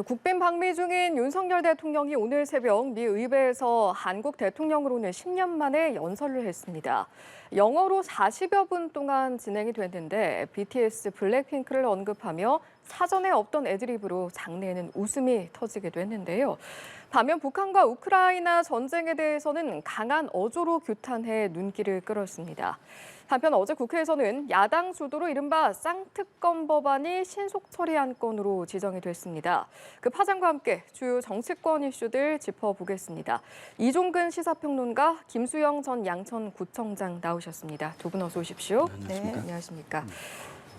국빈 방미 중인 윤석열 대통령이 오늘 새벽 미 의회에서 한국 대통령으로는 10년 만에 연설을 했습니다. 영어로 40여 분 동안 진행이 됐는데 BTS 블랙핑크를 언급하며 사전에 없던 애드립으로 장내에는 웃음이 터지기도 했는데요. 반면 북한과 우크라이나 전쟁에 대해서는 강한 어조로 규탄해 눈길을 끌었습니다. 한편 어제 국회에서는 야당 주도로 이른바 쌍특검 법안이 신속 처리한 건으로 지정이 됐습니다. 그 파장과 함께 주요 정치권 이슈들 짚어보겠습니다. 이종근 시사평론가, 김수영 전 양천구청장 나오셨습니다. 두 분 어서 오십시오. 네, 안녕하십니까.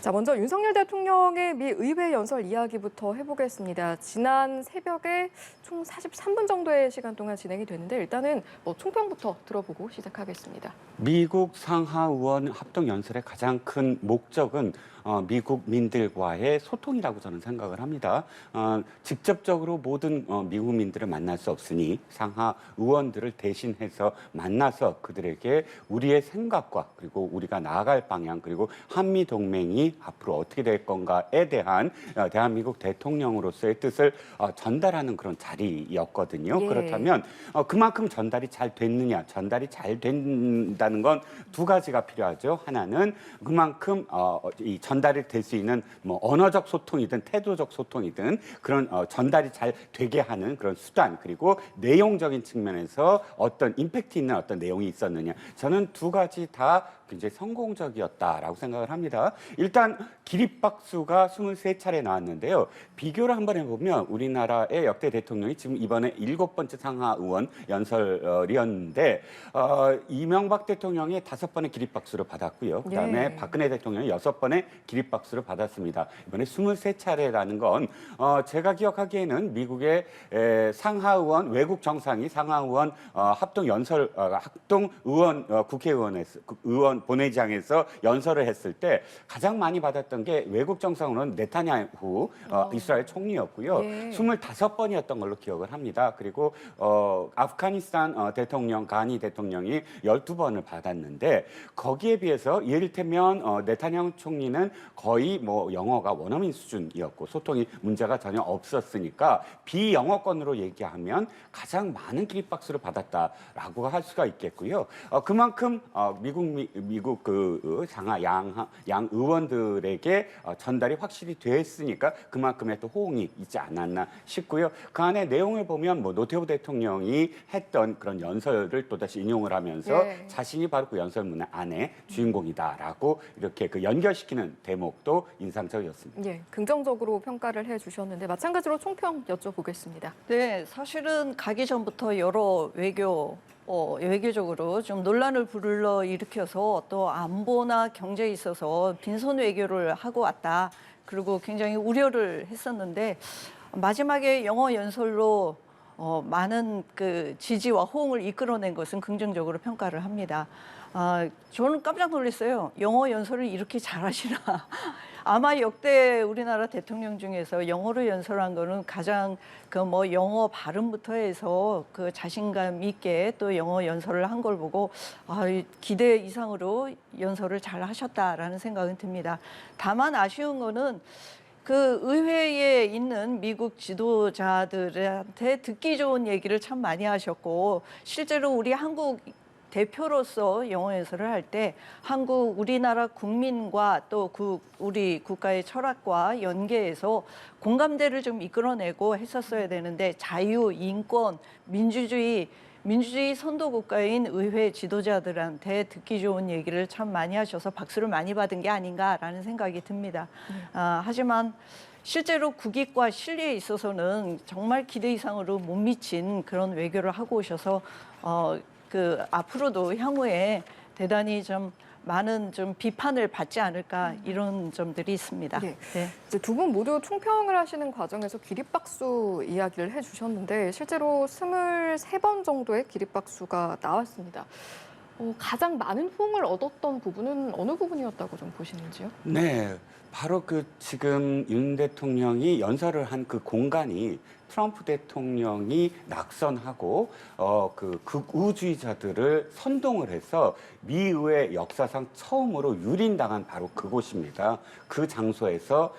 자, 먼저 윤석열 대통령의 미 의회 연설 이야기부터 해보겠습니다. 지난 새벽에 총 43분 정도의 시간 동안 진행이 됐는데 일단은 총평부터 들어보고 시작하겠습니다. 미국 상하의원 합동 연설의 가장 큰 목적은 미국민들과의 소통이라고 저는 생각을 합니다. 직접적으로 모든 미국민들을 만날 수 없으니 상하 의원들을 대신해서 만나서 그들에게 우리의 생각과 그리고 우리가 나아갈 방향 그리고 한미 동맹이 앞으로 어떻게 될 건가에 대한 대한민국 대통령으로서의 뜻을 전달하는 그런 자리였거든요. 예. 그렇다면 그만큼 전달이 잘 됐느냐, 전달이 잘 된다는 건 두 가지가 필요하죠. 하나는 그만큼 이 전달이 될 수 있는 뭐 언어적 소통이든 태도적 소통이든 그런 전달이 잘 되게 하는 그런 수단 그리고 내용적인 측면에서 어떤 임팩트 있는 어떤 내용이 있었느냐. 저는 두 가지 다 굉장히 성공적이었다라고 생각을 합니다. 일단 기립박수가 23차례 나왔는데요. 비교를 한번 해보면 우리나라의 역대 대통령이 지금 이번에 7번째 상하의원 연설이었는데 이명박 대통령이 5번의 기립박수를 받았고요. 그다음에 예. 박근혜 대통령이 6번의 기립박수를 받았습니다. 이번에 23차례라는 건 제가 기억하기에는 미국의 상하의원 외국 정상이 상하의원 합동 연설 합동 의원 국회의원에서 의원 본회의장에서 연설을 했을 때 가장 많이 받았던 게 외국 정상으로는 네타냐후 이스라엘 총리였고요. 예. 25번이었던 걸로 기억을 합니다. 그리고 아프가니스탄 대통령 가니 대통령이 12번을 받았는데 거기에 비해서 이를테면 네타냐후 총리는 거의 뭐 영어가 원어민 수준이었고 소통이 문제가 전혀 없었으니까 비영어권으로 얘기하면 가장 많은 기립박수를 받았다라고 할 수가 있겠고요. 그만큼 미국 그 상하 양 의원들에게 전달이 확실히 됐으니까 그만큼의 또 호응이 있지 않았나 싶고요. 그 안에 내용을 보면 뭐 노태우 대통령이 했던 그런 연설을 또다시 인용을 하면서 예. 자신이 바로 그 연설문 안에 주인공이다라고 이렇게 그 연결시키는 대목도 인상적이었습니다. 예, 긍정적으로 평가를 해주셨는데 마찬가지로 총평 여쭤보겠습니다. 네, 사실은 가기 전부터 여러 외교적으로 좀 논란을 불러일으켜서 또 안보나 경제에 있어서 빈손 외교를 하고 왔다. 그리고 굉장히 우려를 했었는데 마지막에 영어 연설로 많은 그 지지와 호응을 이끌어낸 것은 긍정적으로 평가를 합니다. 저는 깜짝 놀랐어요. 영어 연설을 이렇게 잘하시나. 아마 역대 우리나라 대통령 중에서 영어로 연설한 거는 가장 그 뭐 영어 발음부터 해서 그 자신감 있게 또 영어 연설을 한 걸 보고 기대 이상으로 연설을 잘 하셨다라는 생각은 듭니다. 다만 아쉬운 거는 그 의회에 있는 미국 지도자들한테 듣기 좋은 얘기를 참 많이 하셨고 실제로 우리 한국 대표로서 영어 연설을 할 때 우리나라 국민과 또 우리 국가의 철학과 연계해서 공감대를 좀 이끌어내고 했었어야 되는데 자유, 인권, 민주주의 선도 국가인 의회 지도자들한테 듣기 좋은 얘기를 참 많이 하셔서 박수를 많이 받은 게 아닌가라는 생각이 듭니다. 하지만 실제로 국익과 신뢰에 있어서는 정말 기대 이상으로 못 미친 그런 외교를 하고 오셔서 앞으로도 향후에 대단히 좀 많은 좀 비판을 받지 않을까 이런 점들이 있습니다. 네. 네. 이제 두 분 모두 총평을 하시는 과정에서 기립박수 이야기를 해주셨는데 실제로 23번 정도의 기립박수가 나왔습니다. 가장 많은 호응을 얻었던 부분은 어느 부분이었다고 좀 보시는지요? 네, 바로 그 지금 윤 대통령이 연설을 한 그 공간이 트럼프 대통령이 낙선하고 그 극우주의자들을 선동을 해서 미 의회 역사상 처음으로 유린당한 바로 그곳입니다. 그 장소에서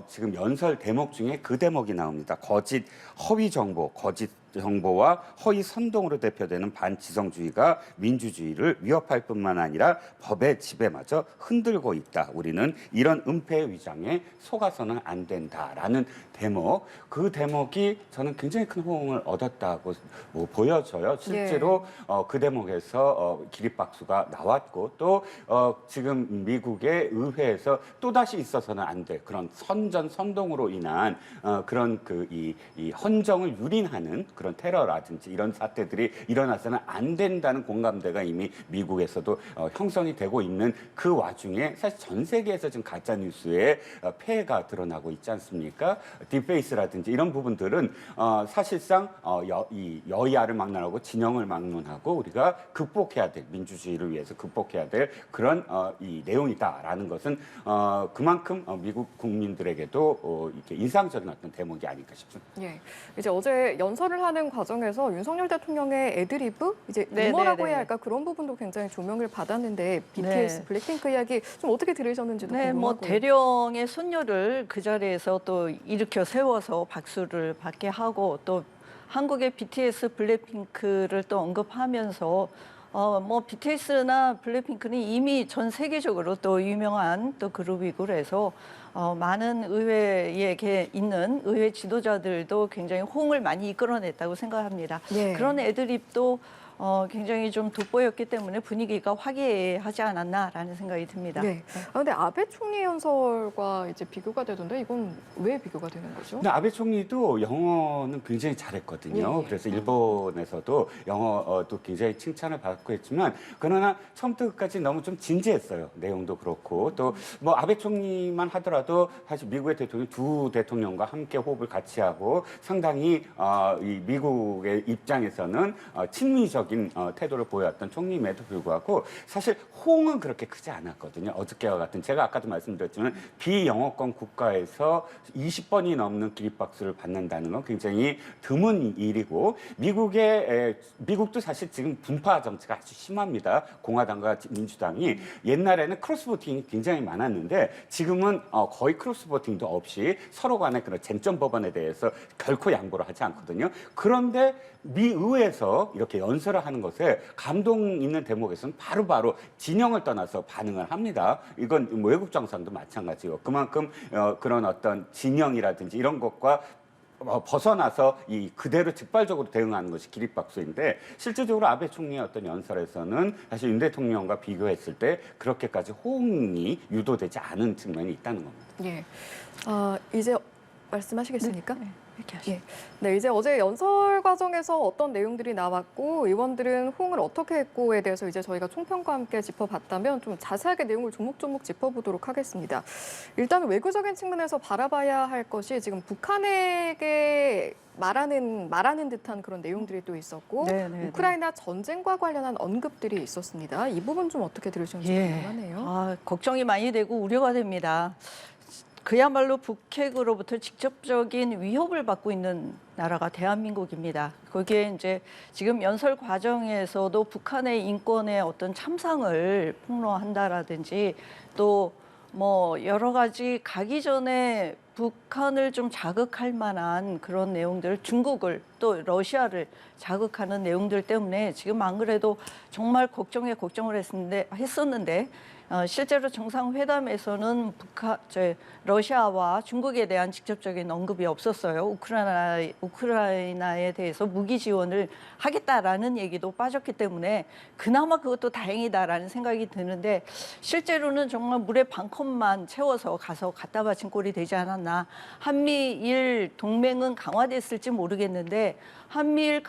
지금 연설 대목 중에 그 대목이 나옵니다. 거짓 허위 정보, 거짓 정보와 허위 선동으로 대표되는 반지성주의가 민주주의를 위협할 뿐만 아니라 법의 지배마저 흔들고 있다. 우리는 이런 은폐의 위장에 속아서는 안 된다라는 대목. 그 대목이 저는 굉장히 큰 호응을 얻었다고 보여져요. 실제로 그 대목에서 기립박수가 나왔고 또 지금 미국의 의회에서 또다시 있어서는 안 될 그런 선동으로 인한 그런 이 헌정을 유린하는 그런 테러라든지 이런 사태들이 일어나서는 안 된다는 공감대가 이미 미국에서도 형성이 되고 있는 그 와중에 사실 전 세계에서 지금 가짜 뉴스의 폐해가 드러나고 있지 않습니까? 딥페이스라든지 이런 부분들은 사실상 이 여야를 막론하고 진영을 막론하고 우리가 극복해야 될 민주주의를 위해서 극복해야 될 그런 이 내용이다라는 것은 그만큼 미국 국민들에게도 이렇게 인상적인 어떤 대목이 아닐까 싶습니다. 예. 이제 어제 연설을 하는 과정에서 윤석열 대통령의 애드리브, 이제 네, 유머라고 네, 해야 네. 할까 그런 부분도 굉장히 조명을 받았는데 BTS, 네. 블랙핑크 이야기 좀 어떻게 들으셨는지도 네, 궁금하고. 뭐 대령의 손녀를 그 자리에서 또 일으켜 세워서 박수를 받게 하고 또 한국의 BTS, 블랙핑크를 또 언급하면서 뭐 BTS나 블랙핑크는 이미 전 세계적으로 또 유명한 또 그룹이고 그래서 많은 의회에 있는 의회 지도자들도 굉장히 호응을 많이 이끌어냈다고 생각합니다. 예. 그런 애드립도 굉장히 좀 돋보였기 때문에 분위기가 화기애애하지 않았나라는 생각이 듭니다. 네. 근데 아베 총리 연설과 이제 비교가 되던데 이건 왜 비교가 되는 거죠? 근데 아베 총리도 영어는 굉장히 잘했거든요. 예, 예. 그래서 일본에서도 영어도 굉장히 칭찬을 받고 했지만 그러나 처음부터 끝까지 너무 좀 진지했어요. 내용도 그렇고 또 뭐 아베 총리만 하더라도 사실 미국의 대통령 두 대통령과 함께 호흡을 같이 하고 상당히 이 미국의 입장에서는 친미적인 태도를 보여왔던 총리임에도 불구하고 사실 호응은 그렇게 크지 않았거든요. 어저께와 같은 제가 아까도 말씀드렸지만 비영어권 국가에서 20번이 넘는 기립박수를 받는다는 건 굉장히 드문 일이고 미국도 사실 지금 분파 정치가 아주 심합니다. 공화당과 민주당이 옛날에는 크로스보팅이 굉장히 많았는데 지금은 거의 크로스보팅도 없이 서로 간의 그런 쟁점 법안에 대해서 결코 양보를 하지 않거든요. 그런데 미 의회에서 이렇게 연설을 하는 것에 감동 있는 대목에서는 바로바로 진영을 떠나서 반응을 합니다. 이건 뭐 외국 정상도 마찬가지고 그만큼 그런 어떤 진영이라든지 이런 것과 벗어나서 이 그대로 즉발적으로 대응하는 것이 기립박수인데 실질적으로 아베 총리의 어떤 연설에서는 사실 윤 대통령과 비교했을 때 그렇게까지 호응이 유도되지 않은 측면이 있다는 겁니다. 예. 이제 말씀하시겠습니까? 네, 이렇게 하시죠. 예. 네, 이제 어제 연설 과정에서 어떤 내용들이 나왔고 의원들은 호응을 어떻게 했고에 대해서 이제 저희가 총평과 함께 짚어봤다면 좀 자세하게 내용을 조목조목 짚어보도록 하겠습니다. 일단 외교적인 측면에서 바라봐야 할 것이 지금 북한에게 말하는 듯한 그런 내용들이 또 있었고 네, 네, 우크라이나 전쟁과 관련한 언급들이 있었습니다. 이 부분 좀 어떻게 들으셨는지 궁금하네요. 걱정이 많이 되고 우려가 됩니다. 그야말로 북핵으로부터 직접적인 위협을 받고 있는 나라가 대한민국입니다. 거기에 이제 지금 연설 과정에서도 북한의 인권의 어떤 참상을 폭로한다라든지 또 뭐 여러 가지 가기 전에 북한을 좀 자극할 만한 그런 내용들, 중국을 또 러시아를 자극하는 내용들 때문에 지금 안 그래도 정말 걱정을 했었는데 실제로 정상회담에서는 러시아와 중국에 대한 직접적인 언급이 없었어요. 우크라이나에 대해서 무기 지원을 하겠다라는 얘기도 빠졌기 때문에 그나마 그것도 다행이다라는 생각이 드는데 실제로는 정말 물에 반 컵만 채워서 가서 갖다 바친 꼴이 되지 않았나. 한미일 동맹은 강화됐을지 모르겠는데 한미일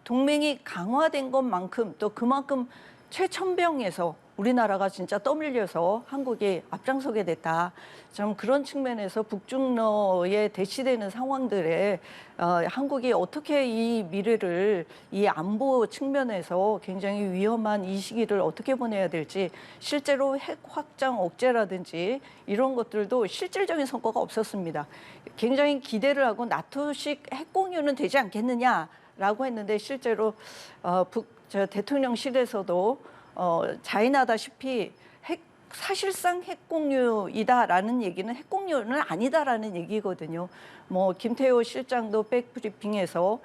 동맹이 강화된 것만큼 또 그만큼 최천병에서 우리나라가 진짜 떠밀려서 한국이 앞장서게 됐다. 좀 그런 측면에서 북중러에 대치되는 상황들에 한국이 어떻게 이 미래를 이 안보 측면에서 굉장히 위험한 이 시기를 어떻게 보내야 될지 실제로 핵 확장 억제라든지 이런 것들도 실질적인 성과가 없었습니다. 굉장히 기대를 하고 나토식 핵 공유는 되지 않겠느냐라고 했는데 실제로 대통령실에서도 자인하다시피 사실상 핵공유이다라는 얘기는 핵공유는 아니다라는 얘기거든요. 뭐 김태호 실장도 백브리핑에서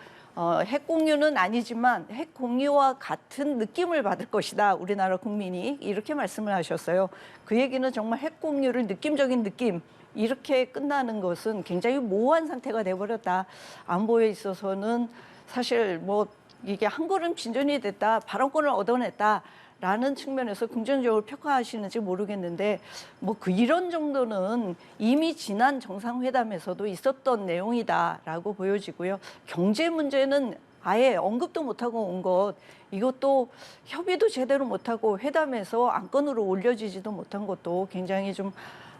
핵공유는 아니지만 핵공유와 같은 느낌을 받을 것이다. 우리나라 국민이 이렇게 말씀을 하셨어요. 그 얘기는 정말 핵공유를 느낌적인 느낌 이렇게 끝나는 것은 굉장히 모호한 상태가 돼버렸다. 안보에 있어서는 사실 뭐 이게 한 걸음 진전이 됐다. 발언권을 얻어냈다. 라는 측면에서 긍정적으로 평가하시는지 모르겠는데 뭐 이런 정도는 이미 지난 정상회담에서도 있었던 내용이다라고 보여지고요. 경제 문제는 아예 언급도 못하고 온 것, 이것도 협의도 제대로 못하고 회담에서 안건으로 올려지지도 못한 것도 굉장히 좀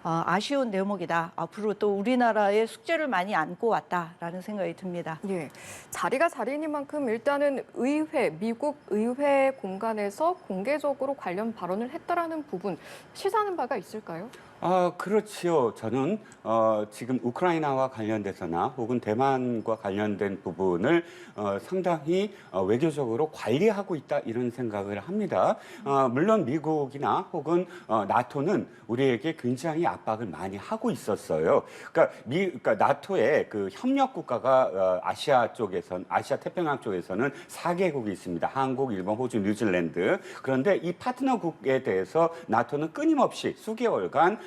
아쉬운 대목이다. 앞으로 또 우리나라의 숙제를 많이 안고 왔다라는 생각이 듭니다. 예, 자리가 자리이니만큼 일단은 미국 의회 공간에서 공개적으로 관련 발언을 했다라는 부분 시사하는 바가 있을까요? 그렇지요. 저는 지금 우크라이나와 관련돼서나 혹은 대만과 관련된 부분을 상당히 외교적으로 관리하고 있다 이런 생각을 합니다. 물론 미국이나 혹은 나토는 우리에게 굉장히 압박을 많이 하고 있었어요. 그러니까 나토의 그 협력 국가가 아시아 태평양 쪽에서는 4개국이 있습니다. 한국, 일본, 호주, 뉴질랜드. 그런데 이 파트너국에 대해서 나토는 끊임없이 수개월간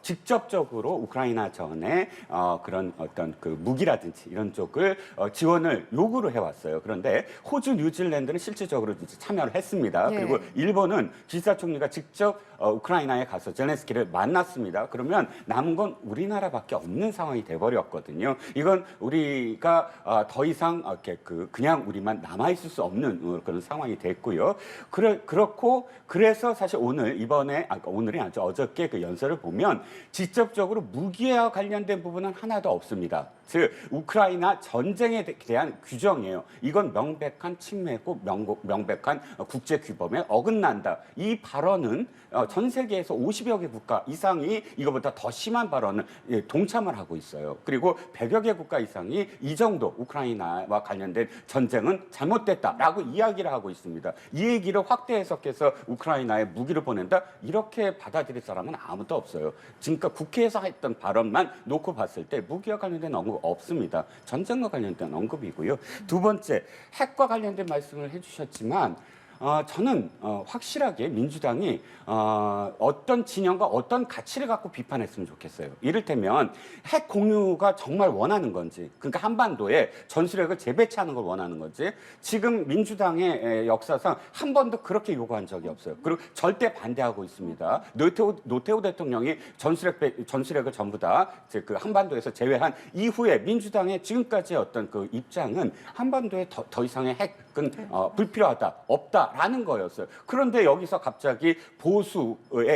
직접적으로 우크라이나 전에 그런 어떤 그 무기라든지 이런 쪽을 지원을 요구를 해왔어요. 그런데 호주, 뉴질랜드는 실질적으로 이제 참여를 했습니다. 네. 그리고 일본은 기시다 총리가 직접 우크라이나에 가서 젤렌스키를 만났습니다. 그러면 남은 건 우리나라밖에 없는 상황이 돼버렸거든요. 이건 우리가 더 이상 이렇게 그냥 우리만 남아 있을 수 없는 그런 상황이 됐고요. 그렇고 그래서 사실 오늘이 아니죠. 어저께 그 연설을 보면 직접적으로 무기와 관련된 부분은 하나도 없습니다. 즉 우크라이나 전쟁에 대한 규정이에요. 이건 명백한 침해고 명백한 국제 규범에 어긋난다. 이 발언은 전 세계에서 50여 개 국가 이상이 이거보다 더 심한 발언을 동참을 하고 있어요. 그리고 100여 개 국가 이상이 이 정도 우크라이나와 관련된 전쟁은 잘못됐다라고 이야기를 하고 있습니다. 이 얘기를 확대 해석해서 우크라이나에 무기를 보낸다? 이렇게 받아들일 사람은 아무도 없어요. 지금까지 국회에서 했던 발언만 놓고 봤을 때 무기와 관련된 언급 없습니다. 전쟁과 관련된 언급이고요. 두 번째, 핵과 관련된 말씀을 해주셨지만 저는 확실하게 민주당이 어떤 진영과 어떤 가치를 갖고 비판했으면 좋겠어요. 이를테면 핵 공유가 정말 원하는 건지, 그러니까 한반도에 전술핵을 재배치하는 걸 원하는 건지, 지금 민주당의 역사상 한 번도 그렇게 요구한 적이 없어요. 그리고 절대 반대하고 있습니다. 노태우 대통령이 전술핵을 전부 다 그 한반도에서 제외한 이후에 민주당의 지금까지의 어떤 그 입장은 한반도에 더 이상의 핵은 불필요하다, 없다라는 거였어요. 그런데 여기서 갑자기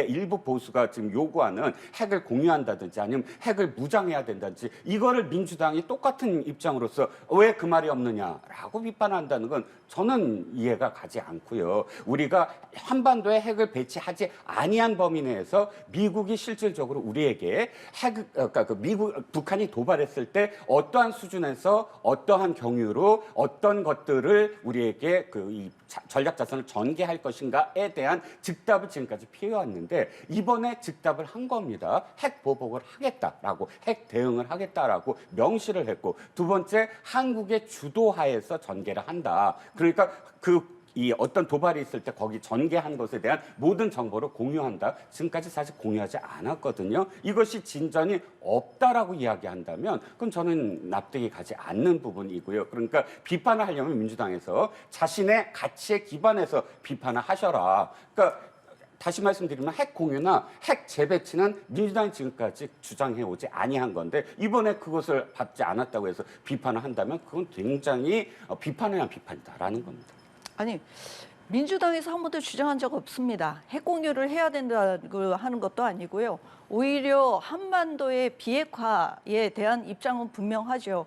일부 보수가 지금 요구하는 핵을 공유한다든지 아니면 핵을 무장해야 된다든지 이거를 민주당이 똑같은 입장으로서 왜 그 말이 없느냐라고 비판한다는 건 저는 이해가 가지 않고요. 우리가 한반도에 핵을 배치하지 아니한 범위 내에서 미국이 실질적으로 우리에게 북한이 도발했을 때 어떠한 수준에서 어떠한 경유로 어떤 것들을 우리에게 이 전략 자산을 전개할 것인가에 대한 즉답을 지금까지 피해왔는데 이번에 즉답을 한 겁니다. 핵 보복을 하겠다라고, 핵 대응을 하겠다라고 명시를 했고, 두 번째, 한국의 주도하에서 전개를 한다. 그러니까 이 어떤 도발이 있을 때 거기 전개한 것에 대한 모든 정보를 공유한다. 지금까지 사실 공유하지 않았거든요. 이것이 진전이 없다라고 이야기한다면 그건 저는 납득이 가지 않는 부분이고요. 그러니까 비판을 하려면 민주당에서 자신의 가치에 기반해서 비판을 하셔라. 그러니까 다시 말씀드리면 핵 공유나 핵 재배치는 민주당이 지금까지 주장해오지 아니한 건데 이번에 그것을 받지 않았다고 해서 비판을 한다면 그건 굉장히 비판에 대한 비판이다라는 겁니다. 아니 민주당에서 한 번도 주장한 적 없습니다. 핵 공유를 해야 된다고 하는 것도 아니고요. 오히려 한반도의 비핵화에 대한 입장은 분명하죠.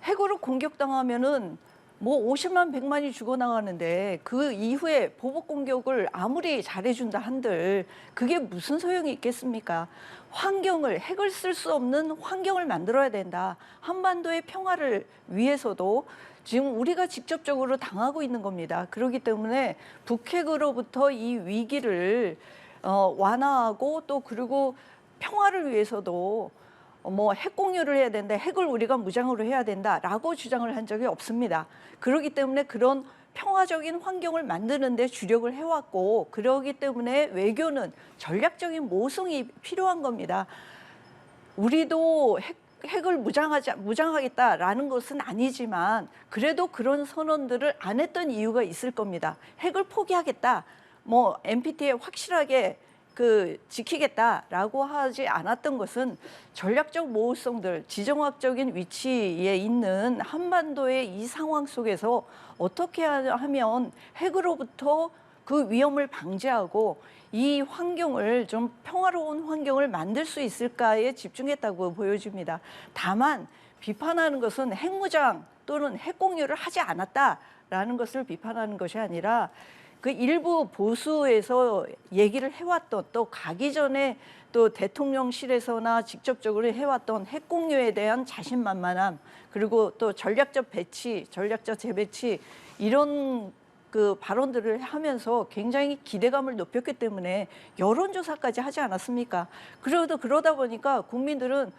핵으로 공격당하면은 뭐 50만 100만이 죽어나가는데 그 이후에 보복 공격을 아무리 잘해준다 한들 그게 무슨 소용이 있겠습니까? 핵을 쓸 수 없는 환경을 만들어야 된다. 한반도의 평화를 위해서도 지금 우리가 직접적으로 당하고 있는 겁니다. 그렇기 때문에 북핵으로부터 이 위기를 완화하고 또 그리고 평화를 위해서도 뭐 핵 공유를 해야 된다, 핵을 우리가 무장으로 해야 된다라고 주장을 한 적이 없습니다. 그렇기 때문에 그런 평화적인 환경을 만드는 데 주력을 해왔고 그러기 때문에 외교는 전략적인 모성이 필요한 겁니다. 우리도 핵을 무장하겠다라는 것은 아니지만 그래도 그런 선언들을 안 했던 이유가 있을 겁니다. 핵을 포기하겠다, 뭐 NPT에 확실하게 지키겠다라고 하지 않았던 것은 전략적 모호성들, 지정학적인 위치에 있는 한반도의 이 상황 속에서 어떻게 하면 핵으로부터 그 위험을 방지하고 이 환경을 좀 평화로운 환경을 만들 수 있을까에 집중했다고 보여집니다. 다만 비판하는 것은 핵무장 또는 핵공유를 하지 않았다라는 것을 비판하는 것이 아니라 그 일부 보수에서 얘기를 해왔던 또 가기 전에 또 대통령실에서나 직접적으로 해왔던 핵공유에 대한 자신만만함 그리고 또 전략적 배치, 전략적 재배치 이런 그 발언들을 하면서 굉장히 기대감을 높였기 때문에 여론조사까지 하지 않았습니까? 그러다 보니까 국민들은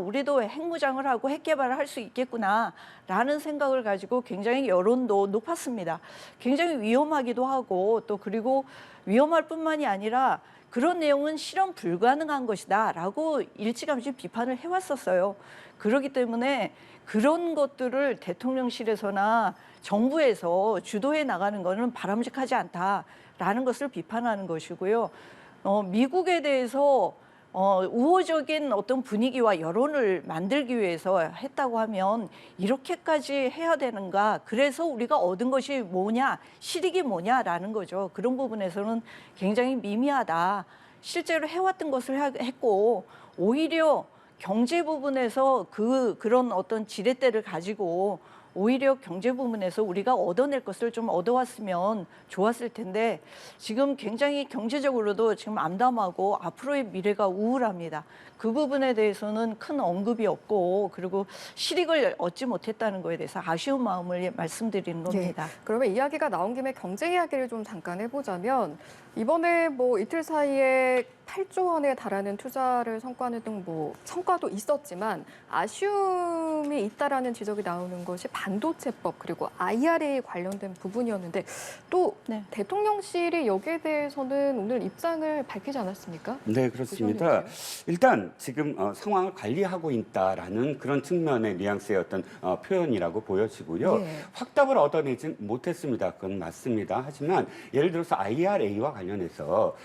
우리도 핵무장을 하고 핵개발을 할 수 있겠구나라는 생각을 가지고 굉장히 여론도 높았습니다. 굉장히 위험하기도 하고 또 그리고 위험할 뿐만이 아니라 그런 내용은 실현 불가능한 것이다라고 일찌감치 비판을 해왔었어요. 그렇기 때문에 그런 것들을 대통령실에서나 정부에서 주도해 나가는 것은 바람직하지 않다라는 것을 비판하는 것이고요. 미국에 대해서 우호적인 어떤 분위기와 여론을 만들기 위해서 했다고 하면 이렇게까지 해야 되는가? 그래서 우리가 얻은 것이 뭐냐? 실익이 뭐냐라는 거죠. 그런 부분에서는 굉장히 미미하다. 실제로 해왔던 것을 했고 오히려 경제 부분에서 그런 어떤 지렛대를 가지고 오히려 경제 부분에서 우리가 얻어낼 것을 좀 얻어왔으면 좋았을 텐데 지금 굉장히 경제적으로도 지금 암담하고 앞으로의 미래가 우울합니다. 그 부분에 대해서는 큰 언급이 없고 그리고 실익을 얻지 못했다는 거에 대해서 아쉬운 마음을 말씀드리는 겁니다. 그러면 이야기가 나온 김에 경제 이야기를 좀 잠깐 해보자면 이번에 뭐 이틀 사이에 8조 원에 달하는 투자를 성과는 등 뭐 성과도 있었지만 아쉬움이 있다라는 지적이 나오는 것이 반도체법 그리고 IRA 관련된 부분이었는데 또 대통령실이 여기에 대해서는 오늘 입장을 밝히지 않았습니까? 네, 그렇습니다. 일단 지금 상황을 관리하고 있다라는 그런 측면의 뉘앙스의 어떤 표현이라고 보여지고요. 확답을 얻어내진 못했습니다. 그건 맞습니다. 하지만 예를 들어서 IRA와 관련해서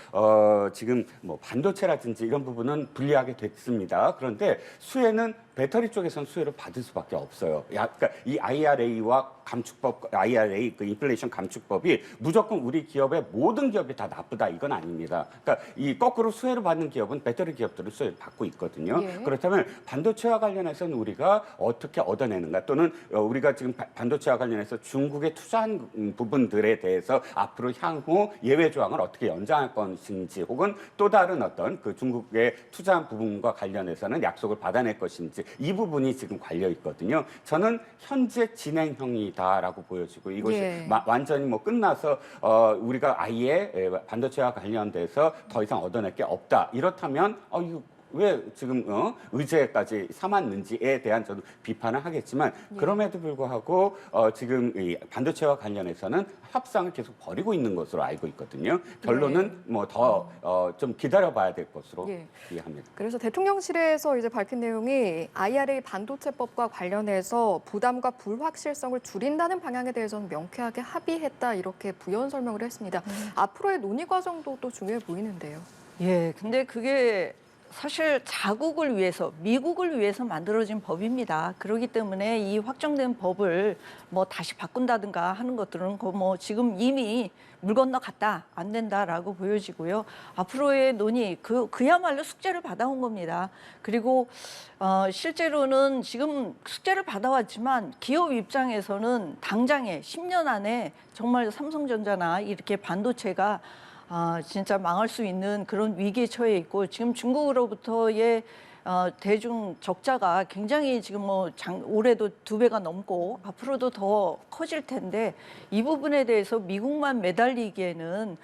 지금 뭐 반도체라든지 이런 부분은 불리하게 됐습니다. 그런데 수혜는 배터리 쪽에서는 수혜를 받을 수밖에 없어요. 그러니까 이 IRA와 감축법, IRA 그 인플레이션 감축법이 무조건 우리 기업의 모든 기업이 다 나쁘다 이건 아닙니다. 그러니까 이 거꾸로 수혜를 받는 기업은 배터리 기업들은 수혜를 받고 있거든요. 그렇다면 반도체와 관련해서는 우리가 어떻게 얻어내는가 또는 우리가 지금 반도체와 관련해서 중국에 투자한 부분들에 대해서 앞으로 향후 예외 조항을 어떻게 연장할 것인지 혹은 또 다른 어떤 그 중국에 투자한 부분과 관련해서는 약속을 받아낼 것인지 이 부분이 지금 관려 있거든요. 저는 현재 진행형이다라고 보여지고 이것이 완전히 뭐 끝나서 우리가 아예 반도체와 관련돼서 더 이상 얻어낼 게 없다. 이렇다면 이거 왜 지금 의제까지 삼았는지에 대한 저도 비판을 하겠지만 그럼에도 불구하고 지금 이 반도체와 관련해서는 협상을 계속 벌이고 있는 것으로 알고 있거든요. 결론은 뭐 더 좀 기다려봐야 될 것으로 이해합니다. 그래서 대통령실에서 이제 밝힌 내용이 IRA 반도체법과 관련해서 부담과 불확실성을 줄인다는 방향에 대해서는 명쾌하게 합의했다 이렇게 부연 설명을 했습니다. 앞으로의 논의 과정도 또 중요해 보이는데요. 근데 그게 사실 자국을 위해서, 미국을 위해서 만들어진 법입니다. 그렇기 때문에 이 확정된 법을 뭐 다시 바꾼다든가 하는 것들은 뭐 지금 이미 물 건너갔다, 안 된다라고 보여지고요. 앞으로의 논의, 그야말로 숙제를 받아온 겁니다. 그리고 실제로는 지금 숙제를 받아왔지만 기업 입장에서는 당장에 10년 안에 정말 삼성전자나 이렇게 반도체가 진짜 망할 수 있는 그런 위기에 처해 있고, 지금 중국으로부터의 대중 적자가 굉장히 지금 뭐 올해도 2배가 넘고 앞으로도 더 커질 텐데, 이 부분에 대해서 미국만 매달리기에는,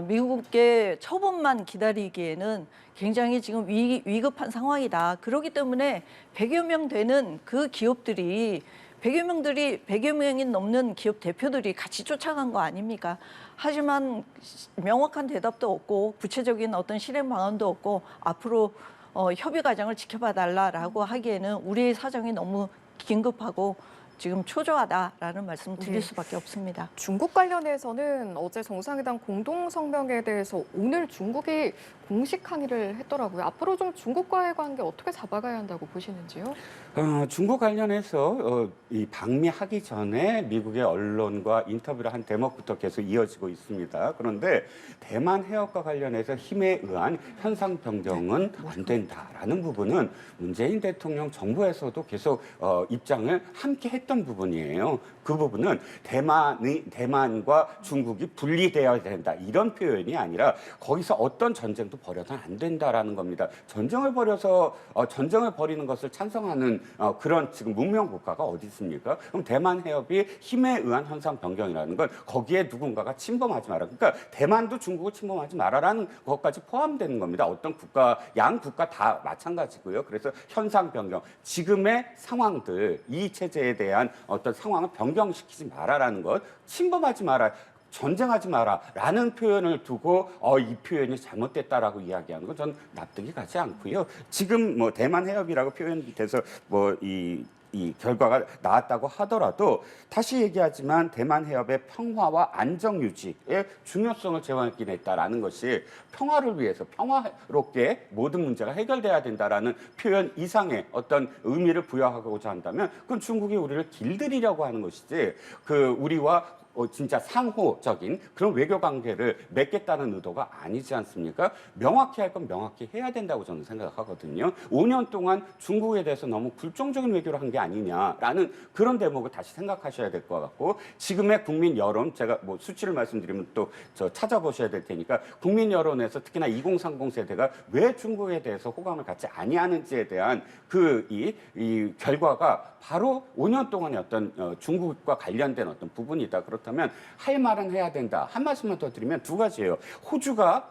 미국의 처분만 기다리기에는 굉장히 지금 위급한 상황이다. 그렇기 때문에 100여 명 되는 그 기업들이 100여 명이 넘는 기업 대표들이 같이 쫓아간 거 아닙니까? 하지만 명확한 대답도 없고 구체적인 어떤 실행 방안도 없고 앞으로 협의 과정을 지켜봐 달라라고 하기에는 우리의 사정이 너무 긴급하고 지금 초조하다라는 말씀 드릴 수밖에 없습니다. 중국 관련해서는 어제 정상회담 공동성명에 대해서 오늘 중국이 공식 항의를 했더라고요. 앞으로 좀 중국과의 관계 어떻게 잡아가야 한다고 보시는지요? 중국 관련해서 이 방미하기 전에 미국의 언론과 인터뷰를 한 대목부터 계속 이어지고 있습니다. 그런데 대만 해협과 관련해서 힘에 의한 현상 변경은 안 된다라는 부분은 문재인 대통령 정부에서도 계속 입장을 함께 했던 부분이에요. 그 부분은 대만과 중국이 분리되어야 된다, 이런 표현이 아니라 거기서 어떤 전쟁도 벌여서는 안 된다라는 겁니다. 전쟁을 벌이는 것을 찬성하는 그런 지금 문명 국가가 어디 있습니까? 그럼 대만 해협이 힘에 의한 현상 변경이라는 건 거기에 누군가가 침범하지 마라. 그러니까 대만도 중국을 침범하지 마라라는 것까지 포함되는 겁니다. 어떤 국가, 양 국가 다 마찬가지고요. 그래서 현상 변경, 지금의 상황들, 이 체제에 대한 어떤 상황을 변경시키지 마라라는 것, 침범하지 마라, 전쟁하지 마라라는 표현을 두고 이 표현이 잘못됐다라고 이야기하는 건 저는 납득이 가지 않고요. 지금 뭐 대만 해협이라고 표현이 돼서 뭐 이 결과가 나왔다고 하더라도 다시 얘기하지만 대만 해협의 평화와 안정 유지의 중요성을 제기했다라는 것이 평화를 위해서 평화롭게 모든 문제가 해결돼야 된다라는 표현 이상의 어떤 의미를 부여하고자 한다면 그건 중국이 우리를 길들이려고 하는 것이지, 우리와 진짜 상호적인 그런 외교 관계를 맺겠다는 의도가 아니지 않습니까? 명확히 할 건 명확히 해야 된다고 저는 생각하거든요. 5년 동안 중국에 대해서 너무 굴종적인 외교를 한 게 아니냐라는 그런 대목을 다시 생각하셔야 될 것 같고, 지금의 국민 여론, 제가 뭐 수치를 말씀드리면 또 찾아보셔야 될 테니까, 국민 여론에서 특히나 2030 세대가 왜 중국에 대해서 호감을 갖지 아니하는지에 대한 이 결과가 바로 5년 동안의 어떤 중국과 관련된 어떤 부분이다. 그렇다면 할 말은 해야 된다. 한 말씀만 더 드리면 두 가지예요. 호주가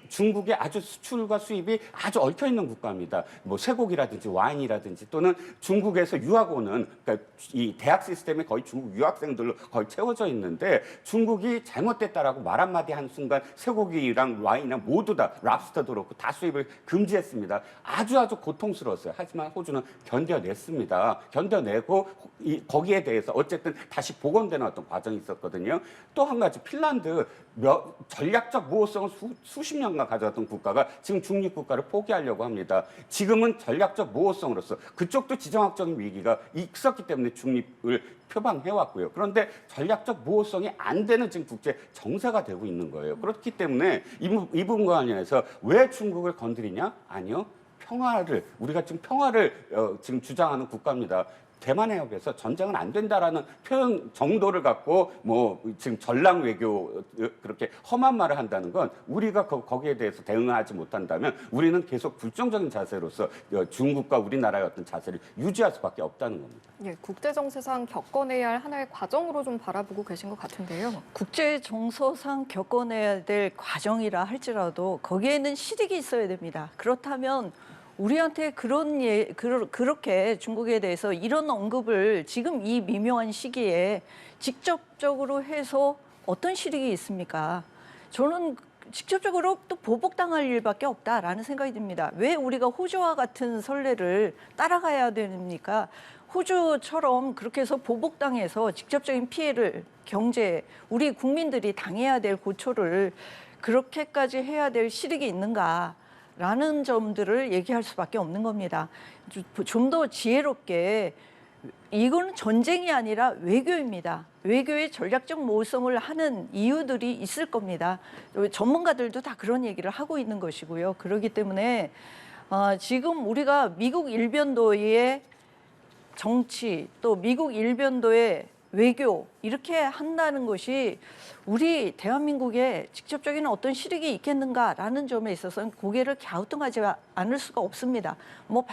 중국의 아주 수출과 수입이 아주 얽혀 있는 국가입니다. 뭐 쇠고기라든지 와인이라든지, 또는 중국에서 유학 오는, 그러니까 이 대학 시스템이 거의 중국 유학생들로 거의 채워져 있는데, 중국이 잘못됐다라고 말 한마디 한 순간 쇠고기랑 와인이랑 모두 다, 랍스터도 그렇고 다 수입을 금지했습니다. 아주 고통스러웠어요. 하지만 호주는 견뎌냈습니다. 견뎌내고 거기에 대해서 어쨌든 다시 복원되는 어떤 과정이 있었거든요. 또 한 가지, 핀란드 전략적 모호성을 수십 년간 가져왔던 국가가 지금 중립국가를 포기하려고 합니다. 지금은 전략적 모호성으로서 그쪽도 지정학적인 위기가 있었기 때문에 중립을 표방해왔고요. 그런데 전략적 모호성이 안 되는 지금 국제 정세가 되고 있는 거예요. 그렇기 때문에 이 부분과 관련해서 왜 중국을 건드리냐? 아니요. 우리가 지금 평화를 지금 주장하는 국가입니다. 대만 해협에서 전쟁은 안 된다라는 표현 정도를 갖고 뭐 지금 전랑 외교, 그렇게 험한 말을 한다는 건, 우리가 거기에 대해서 대응하지 못한다면 우리는 계속 불정적인 자세로서 중국과 우리나라의 어떤 자세를 유지할 수밖에 없다는 겁니다. 예, 국제 정세상 겪어내야 할 하나의 과정으로 좀 바라보고 계신 것 같은데요. 국제 정서상 겪어내야 될 과정이라 할지라도 거기에는 실익이 있어야 됩니다. 그렇다면 우리한테 그렇게 중국에 대해서 이런 언급을 지금 이 미묘한 시기에 직접적으로 해서 어떤 실익이 있습니까? 저는 직접적으로 또 보복당할 일밖에 없다라는 생각이 듭니다. 왜 우리가 호주와 같은 선례를 따라가야 됩니까? 호주처럼 그렇게 해서 보복당해서 직접적인 피해를, 우리 국민들이 당해야 될 고초를 그렇게까지 해야 될 실익이 있는가? 라는 점들을 얘기할 수밖에 없는 겁니다. 좀 더 지혜롭게 이건 전쟁이 아니라 외교입니다. 외교의 전략적 모성을 하는 이유들이 있을 겁니다. 전문가들도 다 그런 얘기를 하고 있는 것이고요. 그렇기 때문에 지금 우리가 미국 일변도의 정치 또 미국 일변도의 외교 이렇게 한다는 것이 우리 대한민국에 직접적인 어떤 실익이 있겠는가라는 점에 있어서는 고개를 갸우뚱하지 않을 수가 없습니다. 뭐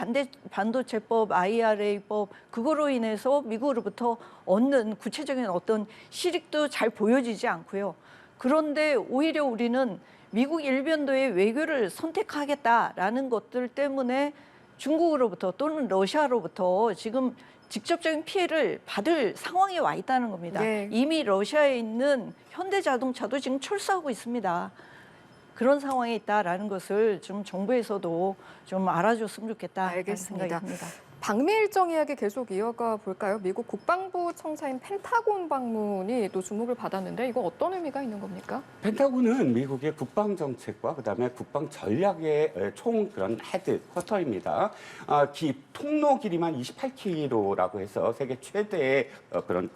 반도체법, IRA법 그거로 인해서 미국으로부터 얻는 구체적인 어떤 실익도 잘 보여지지 않고요. 그런데 오히려 우리는 미국 일변도의 외교를 선택하겠다라는 것들 때문에 중국으로부터 또는 러시아로부터 지금 직접적인 피해를 받을 상황에 와 있다는 겁니다. 네. 이미 러시아에 있는 현대자동차도 지금 철수하고 있습니다. 그런 상황에 있다라는 것을 좀 정부에서도 좀 알아줬으면 좋겠다라는 알겠습니다. 생각이 듭니다. 방미 일정 이야기 계속 이어가 볼까요? 미국 국방부 청사인 펜타곤 방문이 또 주목을 받았는데 이거 어떤 의미가 있는 겁니까? 펜타곤은 미국의 국방 정책과 그다음에 국방 전략의 총 그런 헤드 쿼터입니다. 통로 길이만 28km라고 해서 세계 최대의 그런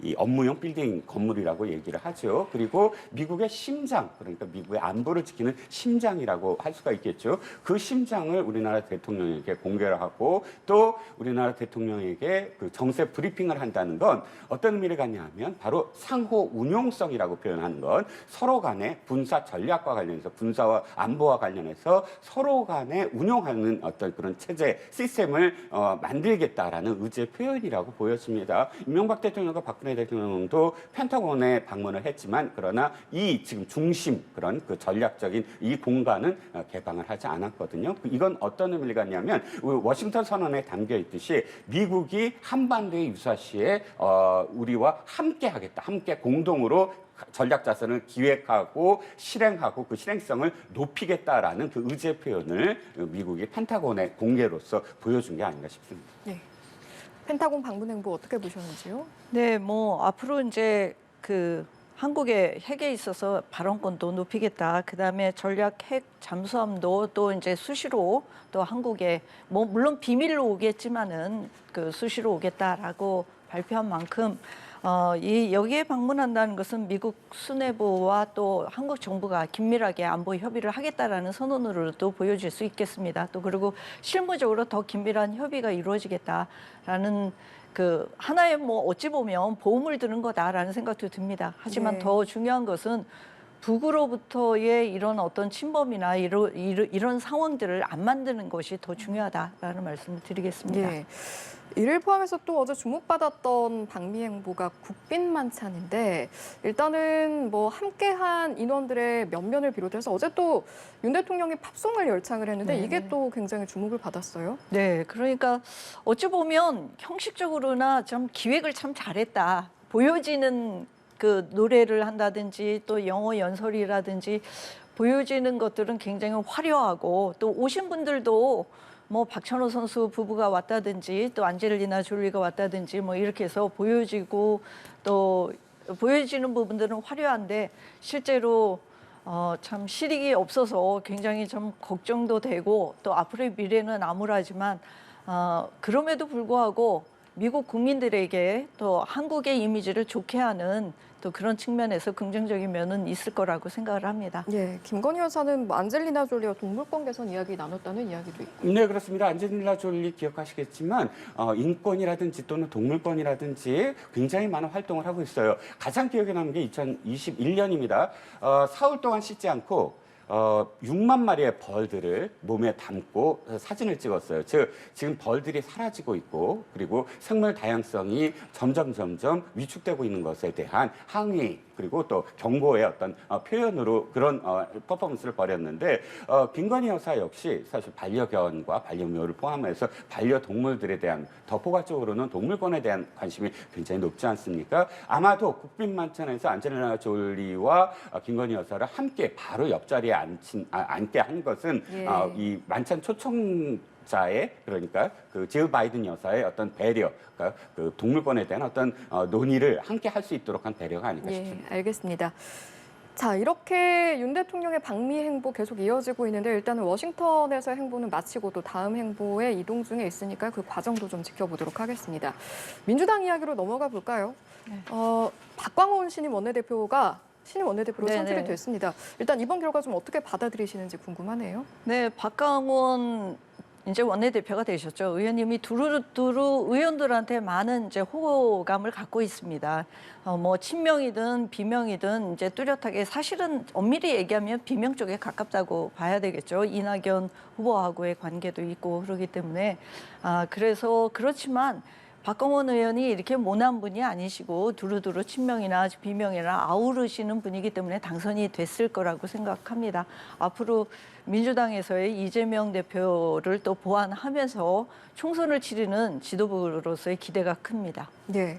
이 업무용 빌딩 건물이라고 얘기를 하죠. 그리고 미국의 심장, 그러니까 미국의 안보를 지키는 심장이라고 할 수가 있겠죠. 그 심장을 우리나라 대통령에게 공개를 하고 또 우리나라 대통령에게 그 정세 브리핑을 한다는 건 어떤 의미를 갖냐 하면 바로 상호 운용성이라고 표현하는 건 서로 간의 군사 전략과 관련해서 군사와 안보와 관련해서 서로 간에 운용하는 어떤 그런 체제 시스템을 만들겠다라는 의지의 표현이라고 보였습니다. 이명박 대통령과 박근혜 대통령도 펜타곤에 방문을 했지만 그러나 이 지금 중심 그런 그 전략적인 이 공간은 개방을 하지 않았거든요. 이건 어떤 의미를 갖냐면 워싱턴 선언에 담겨 있듯이 미국이 한반도의 유사시에 우리와 함께 하겠다, 함께 공동으로 전략 자산을 기획하고 실행하고 그 실행성을 높이겠다라는 그 의지의 표현을 미국이 펜타곤의 공개로서 보여준 게 아닌가 싶습니다. 네. 펜타곤 방문 행보 어떻게 보셨는지요? 네, 뭐 앞으로 이제 그 한국의 핵에 있어서 발언권도 높이겠다. 그다음에 전략 핵 잠수함도 또 이제 수시로 또 한국에 뭐 물론 비밀로 오겠지만은 그 수시로 오겠다라고 발표한 만큼 여기에 방문한다는 것은 미국 수뇌부와 또 한국 정부가 긴밀하게 안보 협의를 하겠다라는 선언으로도 보여질 수 있겠습니다. 또 그리고 실무적으로 더 긴밀한 협의가 이루어지겠다라는 그 하나의 뭐 어찌 보면 보험을 드는 거다라는 생각도 듭니다. 하지만 네. 더 중요한 것은 북으로부터의 이런 어떤 침범이나 이런 상황들을 안 만드는 것이 더 중요하다라는 말씀을 드리겠습니다. 예. 이를 포함해서 또 어제 주목받았던 방미 행보가 국빈 만찬인데 일단은 뭐 함께한 인원들의 면면을 비롯해서 어제 또 윤 대통령이 팝송을 열창을 했는데 네. 이게 또 굉장히 주목을 받았어요. 네, 그러니까 어찌 보면 형식적으로나 좀 기획을 참 잘했다. 보여지는 그 노래를 한다든지 또 영어 연설이라든지 보여지는 것들은 굉장히 화려하고 또 오신 분들도 뭐 박찬호 선수 부부가 왔다든지 또 안젤리나 졸리가 왔다든지 뭐 이렇게 해서 보여지고 또 보여지는 부분들은 화려한데 실제로 참 실익이 없어서 굉장히 좀 걱정도 되고 또 앞으로의 미래는 암울하지만 그럼에도 불구하고 미국 국민들에게 또 한국의 이미지를 좋게 하는 또 그런 측면에서 긍정적인 면은 있을 거라고 생각을 합니다. 예, 김건희 여사는 뭐 안젤리나 졸리와 동물권 개선 이야기 나눴다는 이야기도 있고. 네, 그렇습니다. 안젤리나 졸리 기억하시겠지만 인권이라든지 또는 동물권이라든지 굉장히 많은 활동을 하고 있어요. 가장 기억에 남는 게 2021년입니다. 사흘 동안 씻지 않고 6만 마리의 벌들을 몸에 담고 사진을 찍었어요. 즉 지금 벌들이 사라지고 있고 그리고 생물 다양성이 점점 위축되고 있는 것에 대한 항의 그리고 또 경고의 어떤 표현으로 그런 퍼포먼스를 벌였는데 김건희 여사 역시 사실 반려견과 반려묘를 포함해서 반려동물들에 대한 더 포괄적으로는 동물권에 대한 관심이 굉장히 높지 않습니까? 아마도 국빈만찬에서 안젤리나 졸리와 김건희 여사를 함께 바로 옆자리에 앉게 한 것은 예. 이 만찬 초청자의 그러니까 그 지л 바이든 여사의 어떤 배려, 그러니까 그 동물권에 대한 어떤 논의를 함께 할 수 있도록 한 배려가 아닐까 예, 싶습니다. 알겠습니다. 자, 이렇게 윤 대통령의 방미 행보 계속 이어지고 있는데 일단은 워싱턴에서 행보는 마치고 또 다음 행보에 이동 중에 있으니까 그 과정도 좀 지켜보도록 하겠습니다. 민주당 이야기로 넘어가 볼까요? 네. 박광원 신임 원내대표로 네네. 선출이 됐습니다. 일단 이번 결과 좀 어떻게 받아들이시는지 궁금하네요. 네, 박광원 이제 원내대표가 되셨죠. 의원님이 두루두루 의원들한테 많은 이제 호감을 갖고 있습니다. 뭐 친명이든 비명이든 이제 뚜렷하게 사실은 엄밀히 얘기하면 비명 쪽에 가깝다고 봐야 되겠죠. 이낙연 후보하고의 관계도 있고 그러기 때문에 그래서 그렇지만 박광원 의원이 이렇게 모난 분이 아니시고 두루두루 친명이나 비명이나 아우르시는 분이기 때문에 당선이 됐을 거라고 생각합니다. 앞으로 민주당에서의 이재명 대표를 또 보완하면서 총선을 치르는 지도부로서의 기대가 큽니다. 네.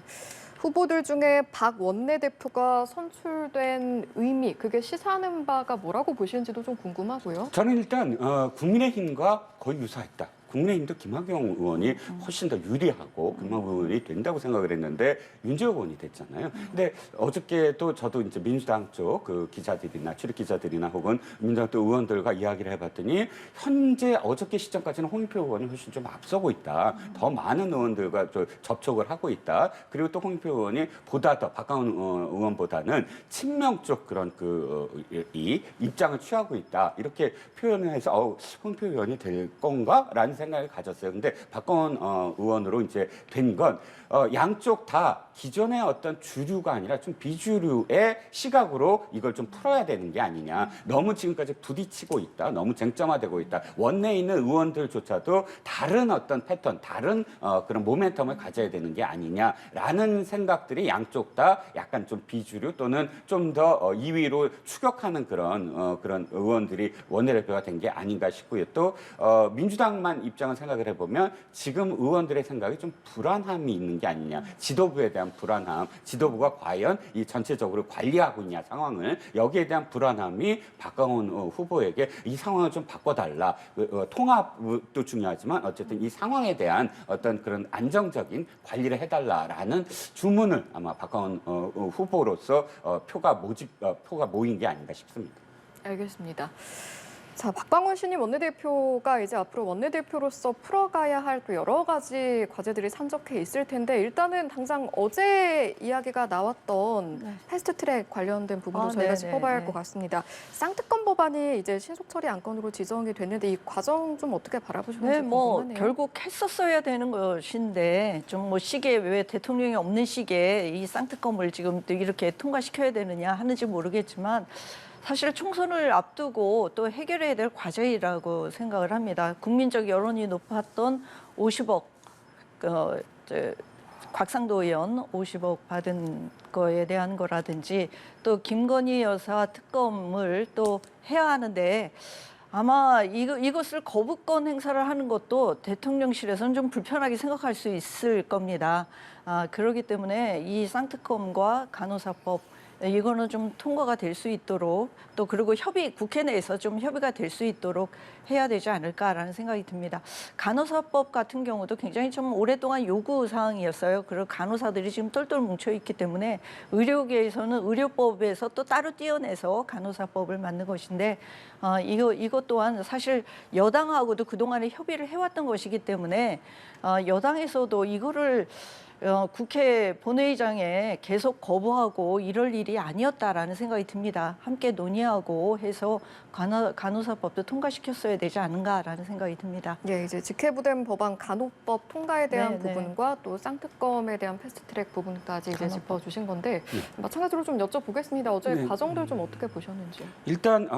후보들 중에 박 원내대표가 선출된 의미, 그게 시사하는 바가 뭐라고 보시는지도 좀 궁금하고요. 저는 일단 국민의힘과 거의 유사했다. 국민의힘도 김학용 의원이 훨씬 더 유리하고 김학용 의원이 된다고 생각을 했는데 윤재욱 의원이 됐잖아요. 근데 어저께도 저도 이제 민주당 쪽 그 기자들이나 출입 기자들이나 혹은 민주당 또 의원들과 이야기를 해봤더니 현재 어저께 시점까지는 홍영표 의원이 훨씬 좀 앞서고 있다. 더 많은 의원들과 접촉을 하고 있다. 그리고 또 홍영표 의원이 보다 더 박광원 의원보다는 친명 쪽 그런 이 입장을 취하고 있다. 이렇게 표현을 해서 홍영표 의원이 될 건가라는 생각을 가졌어요. 근데 박광원 의원으로 이제 된 건 양쪽 다 기존의 어떤 주류가 아니라 좀 비주류의 시각으로 이걸 좀 풀어야 되는 게 아니냐. 너무 지금까지 부딪히고 있다. 너무 쟁점화되고 있다. 원내에 있는 의원들조차도 다른 어떤 패턴, 다른 그런 모멘텀을 가져야 되는 게 아니냐라는 생각들이 양쪽 다 약간 좀 비주류 또는 좀 더 2위로 추격하는 그런 의원들이 원내대표가 된 게 아닌가 싶고요. 또 민주당만 입장을 생각을 해보면 지금 의원들의 생각이 좀 불안함이 있는 게 아니냐. 지도부에 대한 불안함, 지도부가 과연 이 전체적으로 관리하고 있냐 상황을 여기에 대한 불안함이 박광원 후보에게 이 상황을 좀 바꿔달라. 통합도 중요하지만 어쨌든 이 상황에 대한 어떤 그런 안정적인 관리를 해달라라는 주문을 아마 박광원 후보로서 표가 모인 게 아닌가 싶습니다. 알겠습니다. 자, 박광원 신임 원내대표가 이제 앞으로 원내대표로서 풀어가야 할 또 여러 가지 과제들이 산적해 있을 텐데 일단은 당장 어제 이야기가 나왔던 패스트트랙 관련된 부분도 저희가 짚어봐야 할 것 같습니다. 쌍특검 법안이 이제 신속 처리 안건으로 지정이 됐는데 이 과정 좀 어떻게 바라보시는지 궁금하네요. 결국 했었어야 되는 것인데 좀 뭐 시기에 왜 대통령이 없는 시기에 이 쌍특검을 지금 이렇게 통과시켜야 되느냐 하는지 모르겠지만 사실 총선을 앞두고 또 해결해야 될 과제이라고 생각을 합니다. 국민적 여론이 높았던 50억, 곽상도 의원 50억 받은 거에 대한 거라든지 또 김건희 여사 특검을 또 해야 하는데 아마 이것을 거부권 행사를 하는 것도 대통령실에서는 좀 불편하게 생각할 수 있을 겁니다. 그렇기 때문에 이 쌍특검과 간호사법 이거는 좀 통과가 될 수 있도록 또 그리고 국회 내에서 좀 협의가 될 수 있도록 해야 되지 않을까라는 생각이 듭니다. 간호사법 같은 경우도 굉장히 좀 오랫동안 요구 사항이었어요. 그리고 간호사들이 지금 똘똘 뭉쳐 있기 때문에 의료계에서는 의료법에서 또 따로 떼어내서 간호사법을 만든 것인데 이것 또한 사실 여당하고도 그동안에 협의를 해왔던 것이기 때문에 여당에서도 이거를 국회 본회의장에 계속 거부하고 이럴 일이 아니었다라는 생각이 듭니다. 함께 논의하고 해서 간호사법도 통과시켰어야 되지 않은가라는 생각이 듭니다. 예, 이제 직회부된 법안 간호법 통과에 대한 부분과 또 쌍특검에 대한 패스트트랙 부분까지 이제 짚어주신 건데 마찬가지로 좀 여쭤보겠습니다. 어제 과정들 좀 어떻게 보셨는지. 일단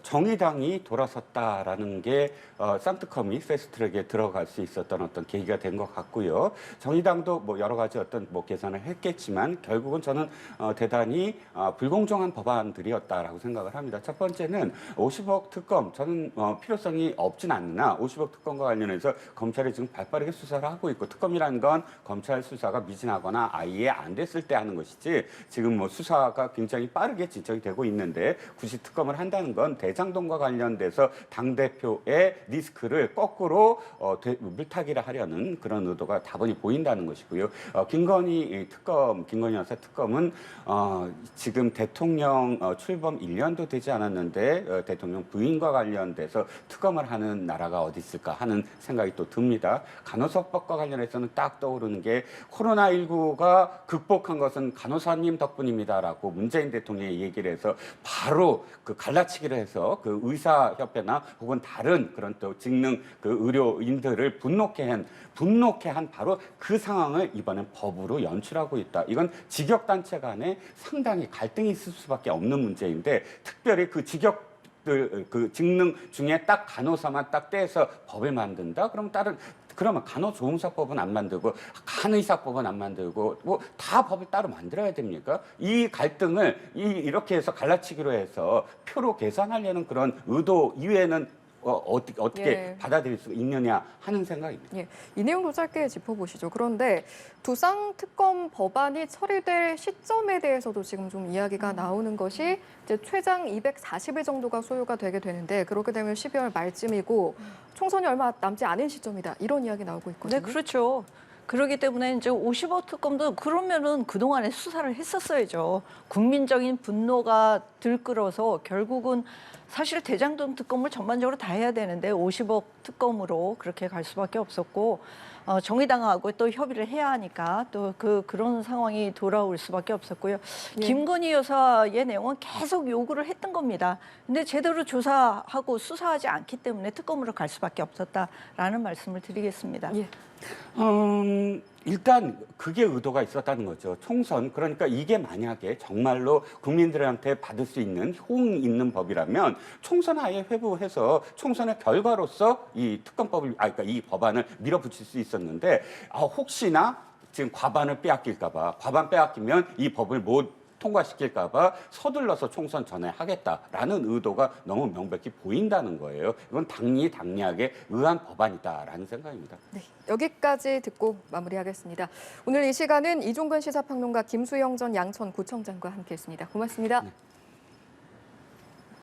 정의당이 돌아섰다라는 게 쌍특검이 패스트트랙에 들어갈 수 있었던 어떤 계기가 된 것 같고요. 정의당도 뭐 여러 가지 어떤 뭐 계산을 했겠지만 결국은 저는 대단히 불공정한 법안들이었다라고 생각을 합니다. 첫 번째는 50억 특검 저는 필요성이 없진 않으나 50억 특검과 관련해서 검찰이 지금 발빠르게 수사를 하고 있고 특검이라는 건 검찰 수사가 미진하거나 아예 안 됐을 때 하는 것이지 지금 뭐 수사가 굉장히 빠르게 진척이 되고 있는데 굳이 특검을 한다는 건 대장동과 관련돼서 당대표의 리스크를 거꾸로 물타기를 하려는 그런 의도가 다분히 보인다는 있다는 것이고요. 김건희 여사 특검은 지금 대통령 출범 1년도 되지 않았는데 대통령 부인과 관련돼서 특검을 하는 나라가 어디 있을까 하는 생각이 또 듭니다. 간호사법과 관련해서는 딱 떠오르는 게 코로나19가 극복한 것은 간호사님 덕분입니다라고 문재인 대통령이 얘기를 해서 바로 그 갈라치기를 해서 그 의사협회나 혹은 다른 그런 또 직능 그 의료인들을 분노케 한 바로 그 상황을 이번엔 법으로 연출하고 있다. 이건 직역단체 간에 상당히 갈등이 있을 수밖에 없는 문제인데 특별히 그 그 직능 중에 딱 간호사만 딱 떼서 법을 만든다? 그러면 간호조무사법은 안 만들고 간의사법은 안 만들고 뭐 다 법을 따로 만들어야 됩니까? 이 갈등을 이렇게 해서 갈라치기로 해서 표로 계산하려는 그런 의도 이외에는 어떻게 예. 받아들일 수 있느냐 하는 생각입니다. 예, 이 내용도 짧게 짚어보시죠. 그런데 두상특검 법안이 처리될 시점에 대해서도 지금 좀 이야기가 나오는 것이 이제 최장 240일 정도가 소요가 되게 되는데 그렇게 되면 12월 말쯤이고 총선이 얼마 남지 않은 시점이다. 이런 이야기 나오고 있거든요. 네, 그렇죠. 그렇기 때문에 이제 50억 특검도 그러면은 그동안에 수사를 했었어야죠. 국민적인 분노가 들끓어서 결국은 사실 대장동 특검을 전반적으로 다 해야 되는데 50억 특검으로 그렇게 갈 수밖에 없었고 정의당하고 또 협의를 해야 하니까 또 그런 상황이 돌아올 수밖에 없었고요. 예. 김건희 여사의 내용은 계속 요구를 했던 겁니다. 근데 제대로 조사하고 수사하지 않기 때문에 특검으로 갈 수밖에 없었다라는 말씀을 드리겠습니다. 예. 일단 그게 의도가 있었다는 거죠. 총선, 그러니까 이게 만약에 정말로 국민들한테 받을 수 있는 호응 있는 법이라면 총선 하에 회부해서 총선의 결과로서 이 특검법을, 그러니까 이 법안을 밀어붙일 수 있었는데 혹시나 지금 과반 빼앗기면 이 법을 못 통과시킬까봐 서둘러서 총선 전에 하겠다라는 의도가 너무 명백히 보인다는 거예요. 이건 당리하게 의한 법안이다라는 생각입니다. 네, 여기까지 듣고 마무리하겠습니다. 오늘 이 시간은 이종근 시사평론가 김수영 전 양천구청장과 함께했습니다. 고맙습니다. 네.